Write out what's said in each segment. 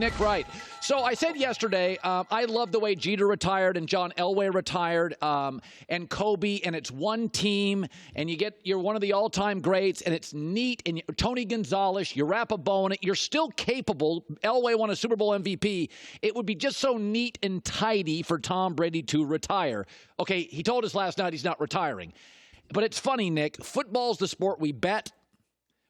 Nick Wright. So I said yesterday, I love the way Jeter retired and John Elway retired, and Kobe, and it's one team, and you're one of the all-time greats, and it's neat. And Tony Gonzalez, you wrap a bow in it, you're still capable. Elway won a Super Bowl MVP. It would be just so neat and tidy for Tom Brady to retire. Okay, he told us last night he's not retiring. But it's funny, Nick. Football's the sport we bet.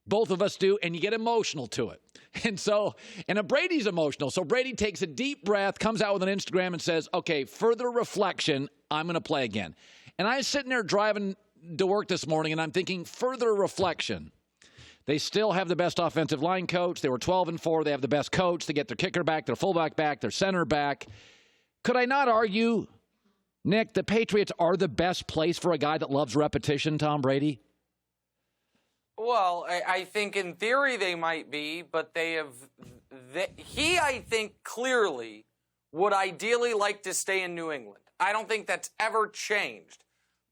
Both of us do, and you get emotional to it. And Brady's emotional. So Brady takes a deep breath, comes out with an Instagram and says, okay, further reflection, I'm going to play again. And I was sitting there driving to work this morning, and I'm thinking, further reflection. They still have the best offensive line coach. They were 12-4. They have the best coach. They get their kicker back, their fullback back, their center back. Could I not argue, Nick, the Patriots are the best place for a guy that loves repetition, Tom Brady? Well, I think in theory they might be, but he, I think, clearly would ideally like to stay in New England. I don't think that's ever changed.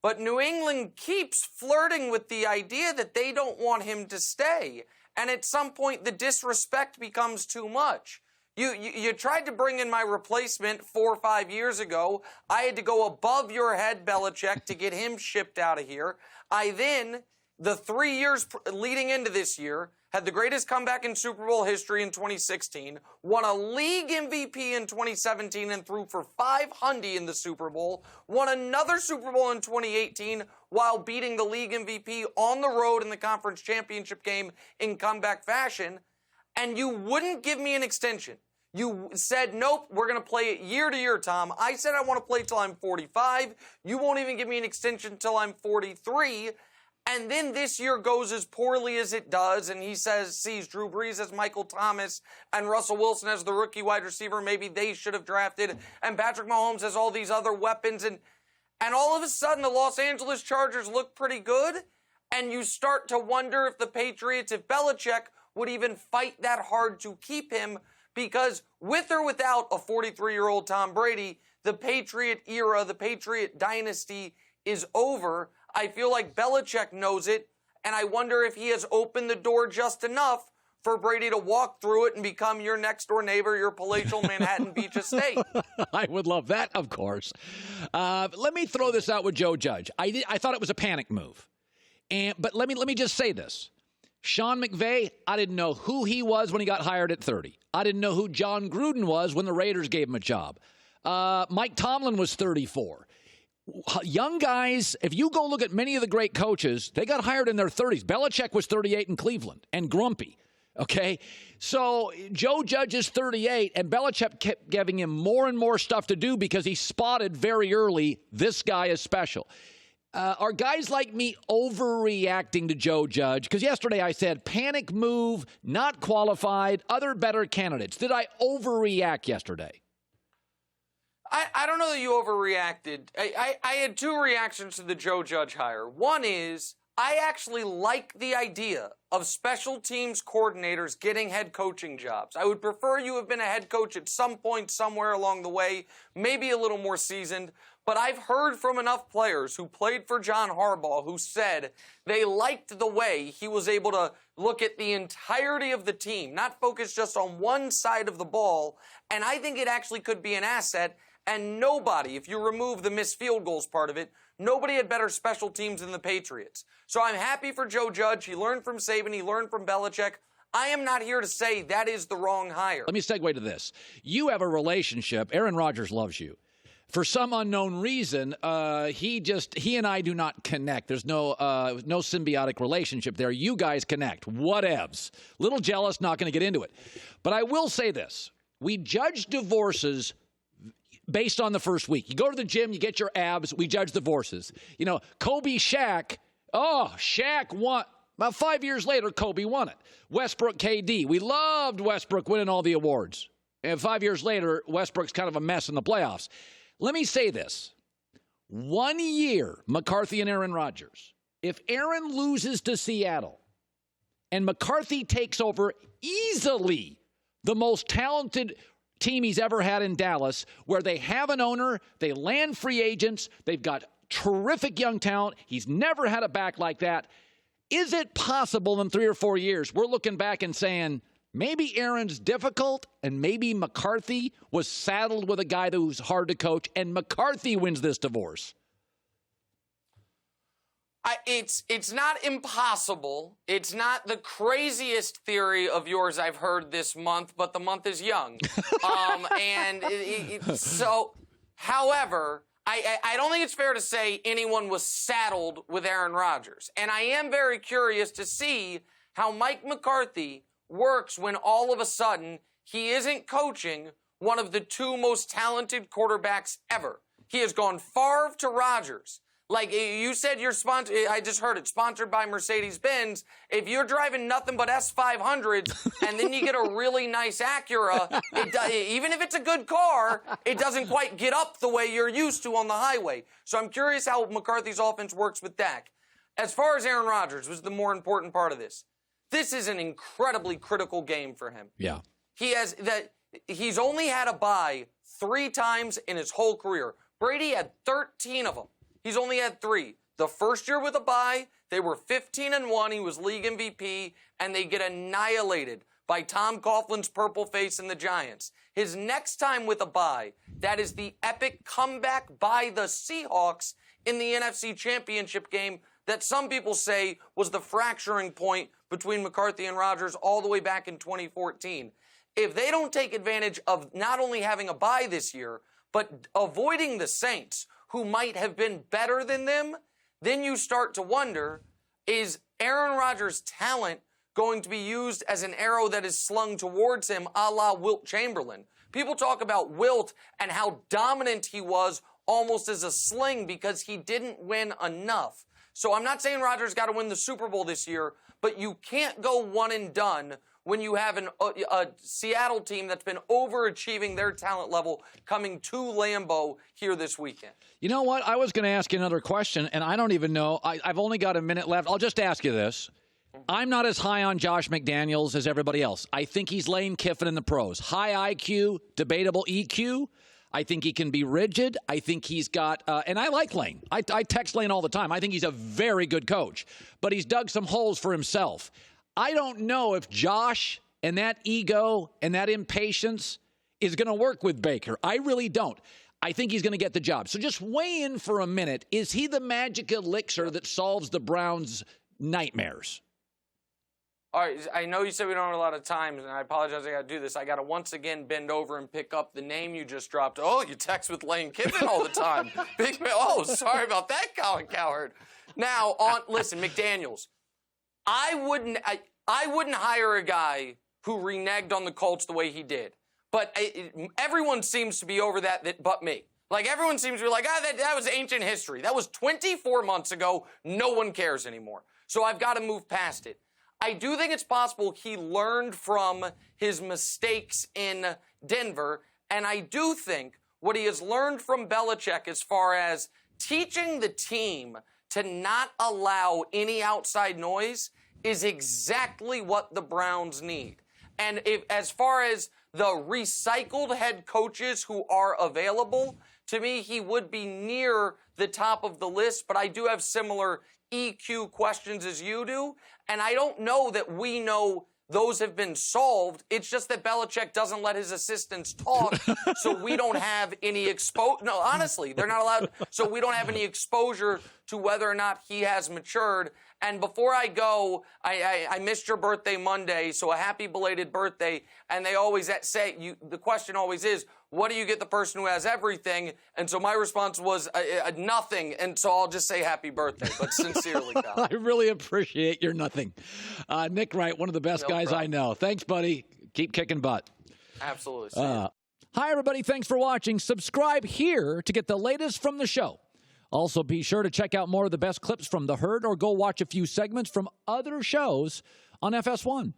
But New England keeps flirting with the idea that they don't want him to stay. And at some point, the disrespect becomes too much. You tried to bring in my replacement 4 or 5 years ago. I had to go above your head, Belichick, to get him shipped out of here. I then, the 3 years leading into this year, had the greatest comeback in Super Bowl history in 2016, won a league MVP in 2017 and threw for $500 in the Super Bowl, won another Super Bowl in 2018 while beating the league MVP on the road in the conference championship game in comeback fashion, and you wouldn't give me an extension. You said, nope, we're going to play it year to year, Tom. I said I want to play till I'm 45. You won't even give me an extension till I'm 43. And then this year goes as poorly as it does, and he sees Drew Brees as Michael Thomas and Russell Wilson as the rookie wide receiver maybe they should have drafted, and Patrick Mahomes has all these other weapons, and all of a sudden the Los Angeles Chargers look pretty good, and you start to wonder if the Patriots, if Belichick would even fight that hard to keep him, because with or without a 43-year-old Tom Brady, the Patriot era, the Patriot dynasty is over. I feel like Belichick knows it, and I wonder if he has opened the door just enough for Brady to walk through it and become your next-door neighbor, your palatial Manhattan Beach estate. I would love that, of course. Let me throw this out with Joe Judge. I thought it was a panic move. But let me just say this. Sean McVay, I didn't know who he was when he got hired at 30. I didn't know who John Gruden was when the Raiders gave him a job. Mike Tomlin was 34. Young guys, if you go look at many of the great coaches, they got hired in their 30s. Belichick was 38 in Cleveland and grumpy, okay? So Joe Judge is 38, and Belichick kept giving him more and more stuff to do because he spotted very early this guy is special. Are guys like me overreacting to Joe Judge? Because yesterday I said panic move, not qualified, other better candidates. Did I overreact yesterday? I don't know that you overreacted. I had two reactions to the Joe Judge hire. One is, I actually like the idea of special teams coordinators getting head coaching jobs. I would prefer you have been a head coach at some point somewhere along the way, maybe a little more seasoned. But I've heard from enough players who played for John Harbaugh who said they liked the way he was able to look at the entirety of the team, not focus just on one side of the ball. And I think it actually could be an asset. And nobody, if you remove the missed field goals part of it, nobody had better special teams than the Patriots. So I'm happy for Joe Judge. He learned from Saban. He learned from Belichick. I am not here to say that is the wrong hire. Let me segue to this. You have a relationship. Aaron Rodgers loves you. For some unknown reason, he and I do not connect. There's no symbiotic relationship there. You guys connect. Whatevs. Little jealous, not going to get into it. But I will say this. We judge divorces based on the first week. You go to the gym, you get your abs, we judge divorces. You know, Kobe, Shaq won. About 5 years later, Kobe won it. Westbrook, KD. We loved Westbrook winning all the awards. And 5 years later, Westbrook's kind of a mess in the playoffs. Let me say this. 1 year, McCarthy and Aaron Rodgers. If Aaron loses to Seattle and McCarthy takes over easily the most talented team he's ever had in Dallas, where they have an owner, they land free agents, they've got terrific young talent, he's never had a back like that. Is it possible in 3 or 4 years we're looking back and saying, Maybe Aaron's difficult, and maybe McCarthy was saddled with a guy who's hard to coach, and McCarthy wins this divorce. It's not impossible. It's not the craziest theory of yours I've heard this month, but the month is young. However, I don't think it's fair to say anyone was saddled with Aaron Rodgers. And I am very curious to see how Mike McCarthy works when all of a sudden he isn't coaching one of the two most talented quarterbacks ever. He has gone Favre to Rodgers. Like you said, you're sponsored. I just heard it, sponsored by Mercedes-Benz. If you're driving nothing but S500s and then you get a really nice Acura, even if it's a good car, it doesn't quite get up the way you're used to on the highway. So I'm curious how McCarthy's offense works with Dak. As far as Aaron Rodgers was the more important part of this. This is an incredibly critical game for him. Yeah. He's only had a bye 3 times in his whole career. Brady had 13 of them. He's only had 3. The first year with a bye, they were 15-1. He was league MVP, and they get annihilated by Tom Coughlin's purple face and the Giants. His next time with a bye, that is the epic comeback by the Seahawks in the NFC Championship game that some people say was the fracturing point between McCarthy and Rodgers all the way back in 2014. If they don't take advantage of not only having a bye this year, but avoiding the Saints, who might have been better than them, then you start to wonder, is Aaron Rodgers' talent going to be used as an arrow that is slung towards him a la Wilt Chamberlain? People talk about Wilt and how dominant he was almost as a sling because he didn't win enough. So I'm not saying Rodgers got to win the Super Bowl this year, but you can't go one and done when you have a Seattle team that's been overachieving their talent level coming to Lambeau here this weekend. You know what? I was going to ask you another question, and I don't even know. I've only got a minute left. I'll just ask you this. I'm not as high on Josh McDaniels as everybody else. I think he's Lane Kiffin in the pros. High IQ, debatable EQ. I think he can be rigid. I think he's got, and I like Lane. I text Lane all the time. I think he's a very good coach, but he's dug some holes for himself. I don't know if Josh and that ego and that impatience is going to work with Baker. I really don't. I think he's going to get the job. So just weigh in for a minute. Is he the magic elixir that solves the Browns' nightmares? All right, I know you said we don't have a lot of time, and I apologize I got to do this. I got to once again bend over and pick up the name you just dropped. Oh, you text with Lane Kiffin all the time. Big man. Oh, sorry about that, Colin Cowherd. Now, listen, McDaniels. I wouldn't hire a guy who reneged on the Colts the way he did. But everyone seems to be over that but me. Like, everyone seems to be like, that was ancient history. That was 24 months ago. No one cares anymore. So I've got to move past it. I do think it's possible he learned from his mistakes in Denver. And I do think what he has learned from Belichick as far as teaching the team to not allow any outside noise is exactly what the Browns need. And as far as the recycled head coaches who are available, to me, he would be near the top of the list, but I do have similar EQ questions as you do, and I don't know that we know those have been solved. It's just that Belichick doesn't let his assistants talk, so we don't have any No, honestly, they're not allowed. So we don't have any exposure to whether or not he has matured. And before I go, I missed your birthday Monday, so a happy belated birthday. And they always say, the question always is, what do you get the person who has everything? And so my response was nothing. And so I'll just say happy birthday, but sincerely, Kyle. I really appreciate your nothing. Nick Wright, one of the best guys I know. Thanks, buddy. Keep kicking butt. Absolutely. Hi, everybody. Thanks for watching. Subscribe here to get the latest from the show. Also, be sure to check out more of the best clips from The Herd or go watch a few segments from other shows on FS1.